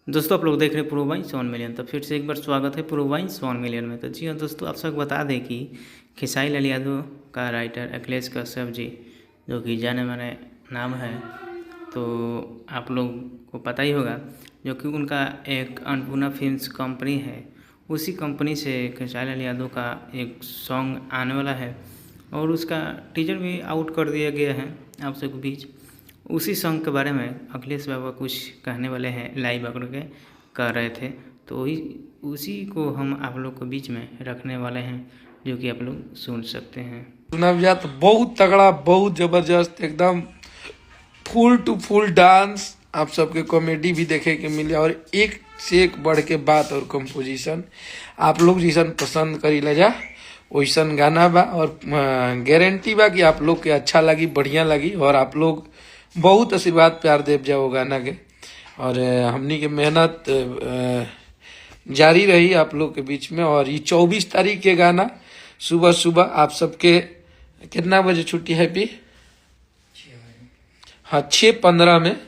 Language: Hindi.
दोस्तों आप लोग देख रहे हैं प्रूव बाई 1 मिलियन। तो फिर से एक बार स्वागत है प्रूव बाई 1 मिलियन में। तो जी हाँ दोस्तों, आप सबको बता दें कि खेसारी लाल यादव का राइटर अखिलेश कश्यप जी, जो कि जाने माने नाम है, तो आप लोग को पता ही होगा, जो कि उनका एक अन्नपूर्णा फिल्म्स कंपनी है, उसी कंपनी से खेसारी लाल यादव का एक सॉन्ग आने वाला है और उसका टीजर भी आउट कर दिया गया है आप सबके बीच। उसी सॉन्ग के बारे में अखिलेश बाबा कुछ कहने वाले हैं, लाइव आकर के कह रहे थे, तो उसी को हम आप लोग के बीच में रखने वाले हैं, जो कि आप लोग सुन सकते हैं। चुनाव जात बहुत तगड़ा, बहुत जबरदस्त, एकदम फुल टू फुल डांस, आप सबके कॉमेडी भी देखे के मिले और एक से एक बढ़ के बात और कंपोजिशन आप लोग जैसन पसंद करी ले जा वैसन गाना बा और गारंटी बा कि आप लोग के अच्छा लगी, बढ़िया लगी और आप लोग बहुत आशीर्वाद प्यार देव जाओ गाना के। और हमनी के मेहनत जारी रही आप लोग के बीच में। और ये 24 तारीख के गाना सुबह सुबह आप सबके कितना बजे छुट्टी है पी? हाँ, 6:15 में